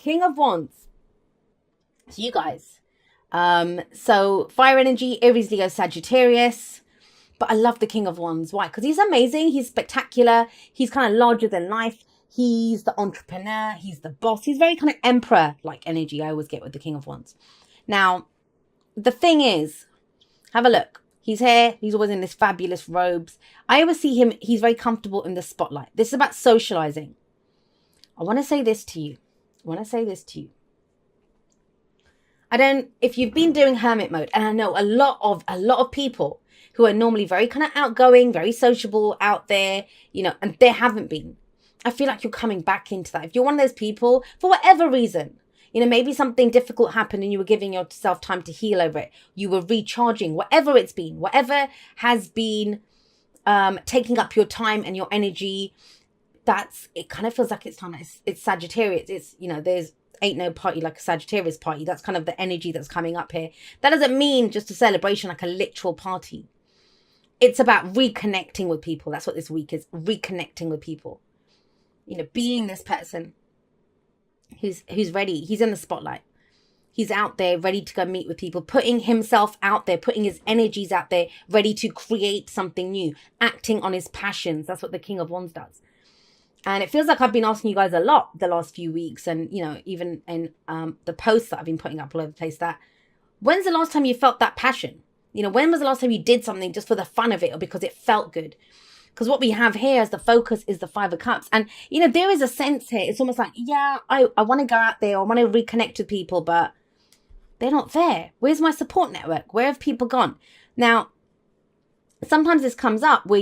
King of Wands. So you guys. So fire energy, Aries, Leo, Sagittarius. But I love the King of Wands. Why? Because he's amazing. He's spectacular. He's kind of larger than life. He's the entrepreneur. He's the boss. He's very kind of emperor-like energy I always get with the King of Wands. Now, the thing is, have a look. He's here. He's always in this fabulous robes. I always see him. He's very comfortable in the spotlight. This is about socializing. I want to say this to you. If you've been doing hermit mode, and I know a lot of people who are normally very kind of outgoing, very sociable out there, and they haven't been. I feel like you're coming back into that. If you're one of those people, for whatever reason, maybe something difficult happened and you were giving yourself time to heal over it. You were recharging, whatever it's been, whatever has been taking up your time and your energy. It kind of feels like it's time. It's Sagittarius. It's, there's ain't no party like a Sagittarius party. That's kind of the energy that's coming up here. That doesn't mean just a celebration, like a literal party. It's about reconnecting with people. That's what this week is, reconnecting with people. Being this person who's ready. He's in the spotlight. He's out there ready to go meet with people, putting himself out there, putting his energies out there, ready to create something new, acting on his passions. That's what the King of Wands does. And it feels like I've been asking you guys a lot the last few weeks, and, even in the posts that I've been putting up all over the place, that when's the last time you felt that passion? When was the last time you did something just for the fun of it or because it felt good? Because what we have here as the focus is the Five of Cups. And, there is a sense here. It's almost like, yeah, I want to go out there. I want to reconnect with people, but they're not there. Where's my support network? Where have people gone? Now, sometimes this comes up where,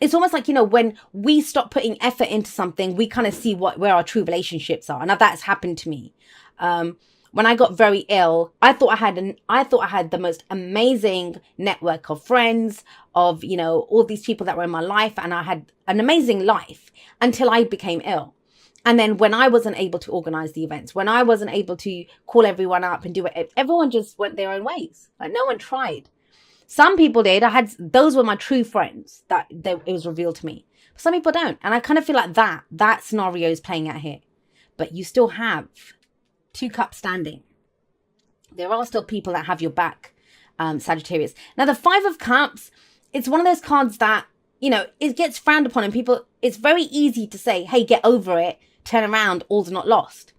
it's almost like, when we stop putting effort into something, we kind of see where our true relationships are. Now, that's happened to me. When I got very ill, I thought I had the most amazing network of friends, of, all these people that were in my life, and I had an amazing life until I became ill. And then when I wasn't able to organize the events, when I wasn't able to call everyone up and do it, everyone just went their own ways. Like, no one tried. Some people did. Those were my true friends it was revealed to me. But some people don't. And I kind of feel like that scenario is playing out here. But you still have 2 cups standing. There are still people that have your back, Sagittarius. Now, the 5 of Cups, it's one of those cards that, it gets frowned upon, and people, it's very easy to say, hey, get over it, turn around, all's not lost.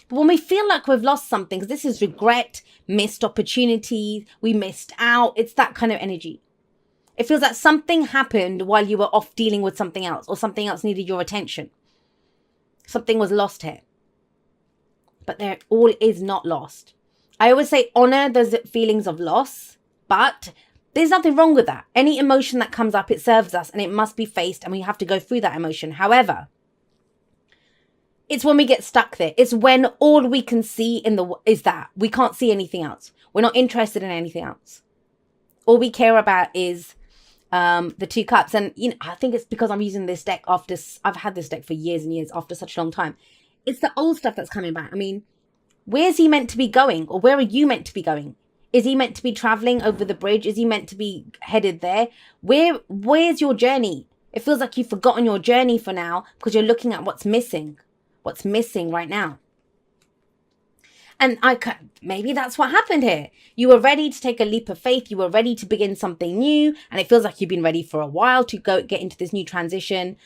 But when we feel like we've lost something, because this is regret, missed opportunities, we missed out, it's that kind of energy. It feels like something happened while you were off dealing with something else, or something else needed your attention. Something was lost here. But there all is not lost. I always say honor those feelings of loss, but there's nothing wrong with that. Any emotion that comes up, it serves us and it must be faced, and we have to go through that emotion. However, it's when we get stuck there. It's when all we can see is that we can't see anything else. We're not interested in anything else. All we care about is the 2 cups. And I think it's because I'm using this deck after I've had this deck for years and years, after such a long time. It's the old stuff that's coming back. I mean, where's he meant to be going? Or where are you meant to be going? Is he meant to be traveling over the bridge? Is he meant to be headed there? Where's your journey? It feels like you've forgotten your journey for now because you're looking at what's missing right now. And maybe that's what happened here. You were ready to take a leap of faith. You were ready to begin something new. And it feels like you've been ready for a while to get into this new transition.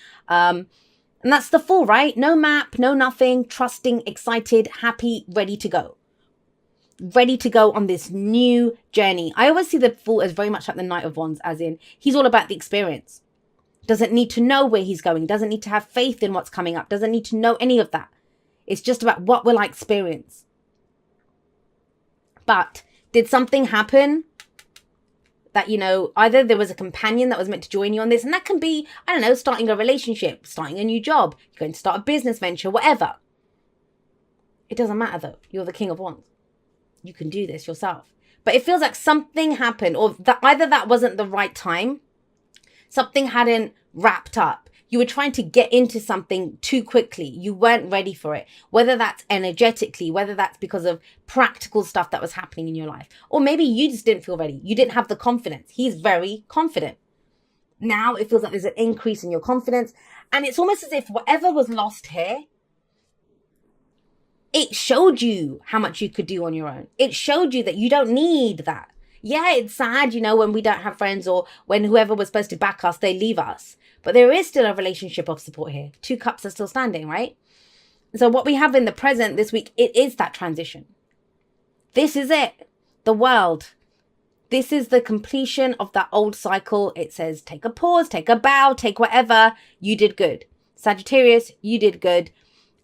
And that's the Fool, right? No map, no nothing, trusting, excited, happy, ready to go. Ready to go on this new journey. I always see the Fool as very much like the Knight of Wands, as in he's all about the experience. Doesn't need to know where he's going. Doesn't need to have faith in what's coming up. Doesn't need to know any of that. It's just about what will I experience. But did something happen that, either there was a companion that was meant to join you on this, and that can be, I don't know, starting a relationship, starting a new job, you're going to start a business venture, whatever. It doesn't matter though. You're the King of Wands. You can do this yourself. But it feels like something happened, or that either that wasn't the right time, something hadn't wrapped up. You were trying to get into something too quickly. You weren't ready for it. Whether that's energetically, whether that's because of practical stuff that was happening in your life. Or maybe you just didn't feel ready. You didn't have the confidence. He's very confident. Now it feels like there's an increase in your confidence. And it's almost as if whatever was lost here, it showed you how much you could do on your own. It showed you that you don't need that. Yeah, it's sad, when we don't have friends, or when whoever was supposed to back us, they leave us. But there is still a relationship of support here. 2 cups are still standing, right? So what we have in the present this week, it is that transition. This is it. The world. This is the completion of that old cycle. It says, take a pause, take a bow, take whatever. You did good. Sagittarius, you did good.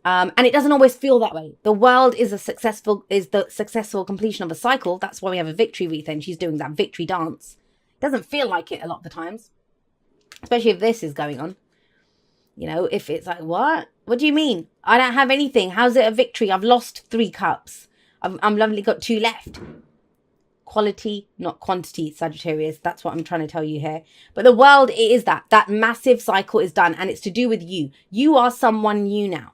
And it doesn't always feel that way. The world is the successful completion of a cycle. That's why we have a victory wreath, and she's doing that victory dance. It doesn't feel like it a lot of the times, especially if this is going on. If it's like, what do you mean? I don't have anything. How's it a victory? I've lost 3 cups. I'm lovely got 2 left. Quality, not quantity, Sagittarius. That's what I'm trying to tell you here. But the world, it is that massive cycle is done, and it's to do with you. You are someone new now.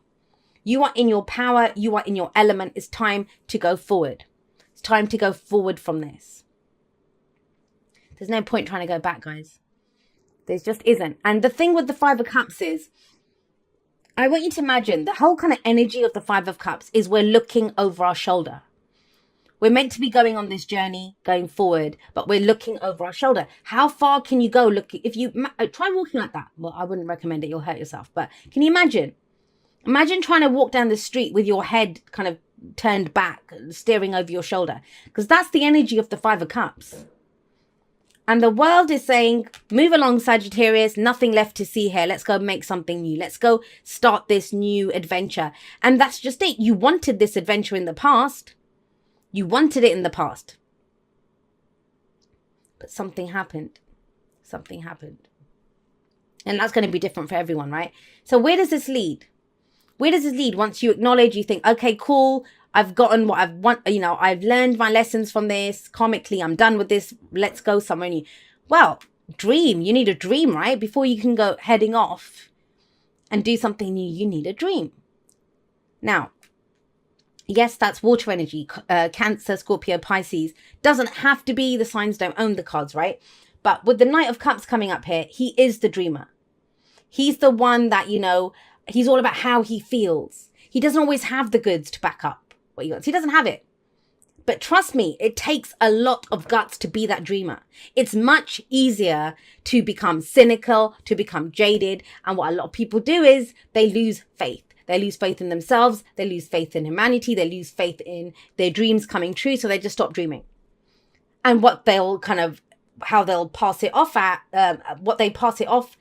You are in your power. You are in your element. It's time to go forward. It's time to go forward from this. There's no point trying to go back, guys. There just isn't. And the thing with the 5 of Cups is, I want you to imagine the whole kind of energy of the 5 of Cups is we're looking over our shoulder. We're meant to be going on this journey, going forward, but we're looking over our shoulder. How far can you go? If you try walking like that. Well, I wouldn't recommend it. You'll hurt yourself. But can you imagine? Imagine trying to walk down the street with your head kind of turned back, staring over your shoulder. Because that's the energy of the 5 of Cups. And the world is saying, move along, Sagittarius. Nothing left to see here. Let's go make something new. Let's go start this new adventure. And that's just it. You wanted this adventure in the past. You wanted it in the past. But something happened. Something happened. And that's going to be different for everyone, right? So where does this lead? Where does this lead? Once you acknowledge, you think, okay, cool. I've gotten what I've want. I've learned my lessons from this. Karmically, I'm done with this. Let's go somewhere new. Well, dream. You need a dream, right? Before you can go heading off and do something new, you need a dream. Now, yes, that's water energy. Cancer, Scorpio, Pisces. Doesn't have to be. The signs don't own the cards, right? But with the Knight of Cups coming up here, he is the dreamer. He's the one that, he's all about how he feels. He doesn't always have the goods to back up what he wants. He doesn't have it. But trust me, it takes a lot of guts to be that dreamer. It's much easier to become cynical, to become jaded. And what a lot of people do is they lose faith. They lose faith in themselves. They lose faith in humanity. They lose faith in their dreams coming true. So they just stop dreaming. And what they'll how they'll pass it off what they pass it off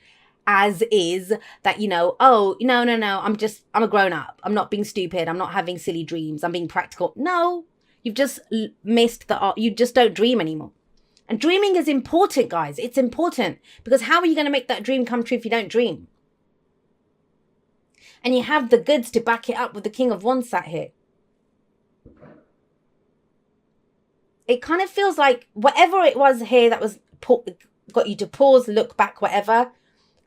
as is that, oh, no, I'm a grown up. I'm not being stupid. I'm not having silly dreams. I'm being practical. No, you've just missed the art. You just don't dream anymore. And dreaming is important, guys. It's important because how are you going to make that dream come true if you don't dream? And you have the goods to back it up with the King of Wands sat here. It kind of feels like whatever it was here that was got you to pause, look back, whatever.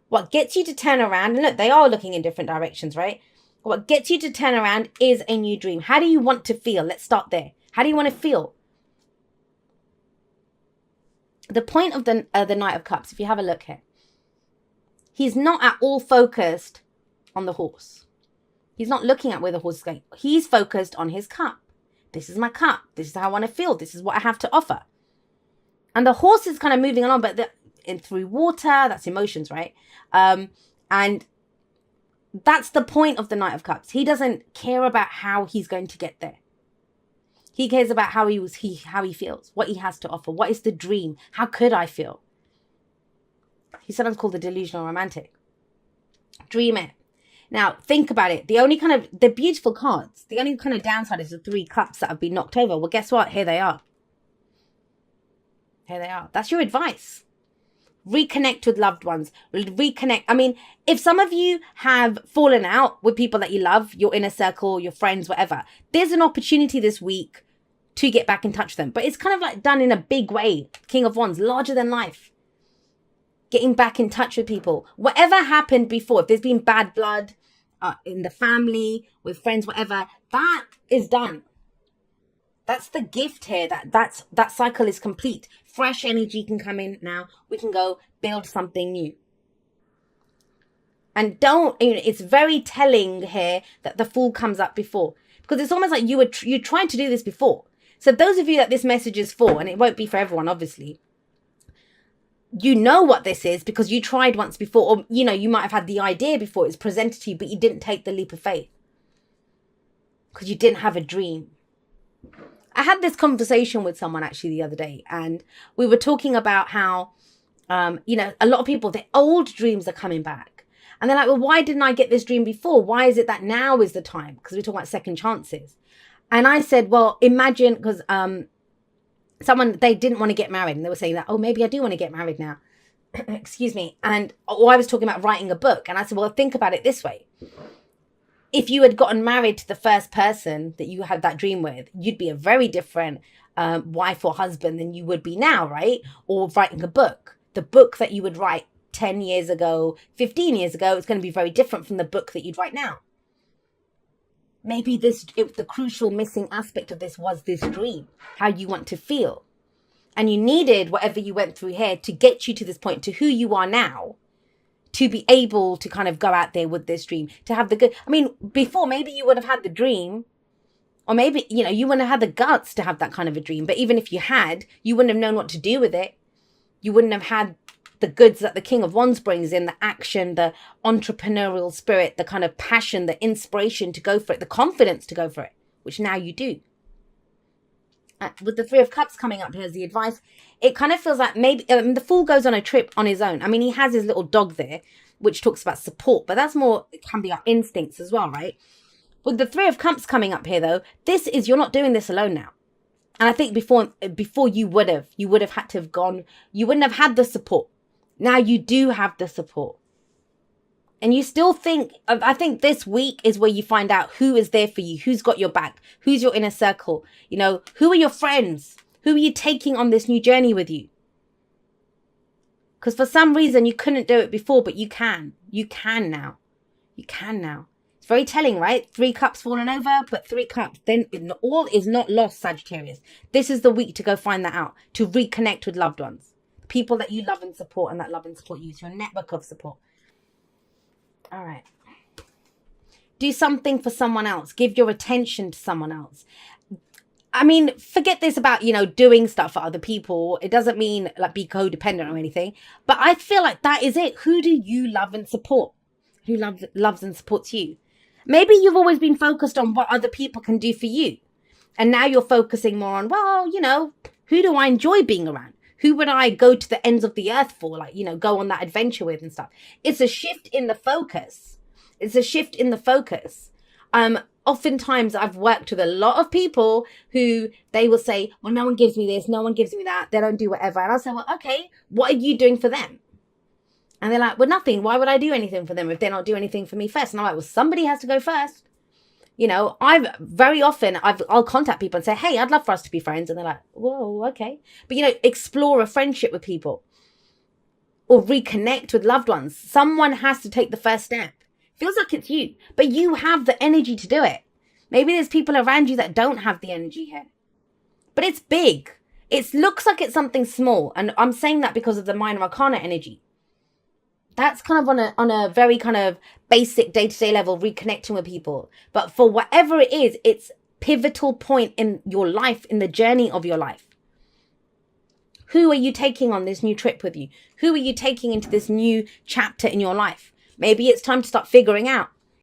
What gets you to turn around, and look, they are looking in different directions, right? What gets you to turn around is a new dream. How do you want to feel? Let's start there. How do you want to feel? The point of the Knight of Cups, if you have a look here, he's not at all focused on the horse. He's not looking at where the horse is going. He's focused on his cup. This is my cup. This is how I want to feel. This is what I have to offer. And the horse is kind of moving along, but through water, that's emotions, right? And that's the point of the Knight of Cups. He doesn't care about how he's going to get there. He cares about how he feels, what he has to offer. What is the dream? How could I feel? He's sometimes called the delusional romantic. Dream it. Now, think about it. They're beautiful cards. The only kind of downside is the 3 cups that have been knocked over. Well, guess what? Here they are. Here they are. That's your advice. Reconnect with loved ones. Reconnect. I mean, if some of you have fallen out with people that you love, your inner circle, your friends, whatever, there's an opportunity this week to get back in touch with them. But it's kind of like done in a big way. King of Wands, larger than life. Getting back in touch with people. Whatever happened before, if there's been bad blood in the family, with friends, whatever, that is done. That's the gift here. That cycle is complete. Fresh energy can come in now. We can go build something new. And it's very telling here that the Fool comes up before, because it's almost like you tried to do this before. So those of you that this message is for, and it won't be for everyone, obviously, you know what this is because you tried once before, or, you might have had the idea before it was presented to you, but you didn't take the leap of faith because you didn't have a dream. I had this conversation with someone actually the other day, and we were talking about how, a lot of people, their old dreams are coming back. And they're like, well, why didn't I get this dream before? Why is it that now is the time? Because we're talking about second chances. And I said, well, imagine, because they didn't want to get married. And they were saying that, oh, maybe I do want to get married now. Excuse me. And I was talking about writing a book. And I said, well, think about it this way. If you had gotten married to the first person that you had that dream with, you'd be a very different wife or husband than you would be now, right? Or writing a book. The book that you would write 10 years ago, 15 years ago, it's going to be very different from the book that you'd write now. Maybe the crucial missing aspect of this was this dream, how you want to feel. And you needed whatever you went through here to get you to this point, to who you are now, to be able to kind of go out there with this dream, to have the good. I mean, before, maybe you would have had the dream, or maybe, you wouldn't have had the guts to have that kind of a dream. But even if you had, you wouldn't have known what to do with it. You wouldn't have had the goods that the King of Wands brings in, the action, the entrepreneurial spirit, the kind of passion, the inspiration to go for it, the confidence to go for it, which now you do. With the Three of Cups coming up, here's the advice. It kind of feels like maybe the Fool goes on a trip on his own. I mean, he has his little dog there, which talks about support, but that's more, it can be our instincts as well, right? With the Three of Cups coming up here, though, you're not doing this alone now. And I think before you would have had to have gone, you wouldn't have had the support. Now you do have the support. And you still I think this week is where you find out who is there for you, who's got your back, who's your inner circle, who are your friends, who are you taking on this new journey with you? Because for some reason you couldn't do it before, but you can. You can now. You can now. It's very telling, right? 3 cups fallen over, but 3 cups. Then all is not lost, Sagittarius. This is the week to go find that out, to reconnect with loved ones, people that you love and support and that love and support you. It's your network of support. All right. Do something for someone else. Give your attention to someone else. I mean, forget this about, doing stuff for other people. It doesn't mean like be codependent or anything. But I feel like that is it. Who do you love and support? Who loves and supports you? Maybe you've always been focused on what other people can do for you. And now you're focusing more on, well, who do I enjoy being around? Who would I go to the ends of the earth for? Like, go on that adventure with and stuff. It's a shift in the focus. Oftentimes I've worked with a lot of people who they will say, well, no one gives me this, no one gives me that. They don't do whatever. And I'll say, well, okay, what are you doing for them? And they're like, well, nothing. Why would I do anything for them if they're not doing anything for me first? And I'm like, well, somebody has to go first. I'll contact people and say, hey, I'd love for us to be friends. And they're like, whoa, okay. But, explore a friendship with people or reconnect with loved ones. Someone has to take the first step. Feels like it's you, but you have the energy to do it. Maybe there's people around you that don't have the energy here, but it's big. It looks like it's something small. And I'm saying that because of the minor arcana energy. That's kind of on a very kind of basic day-to-day level, reconnecting with people. But for whatever it is, it's pivotal point in your life, in the journey of your life. Who are you taking on this new trip with you? Who are you taking into this new chapter in your life? Maybe it's time to start figuring out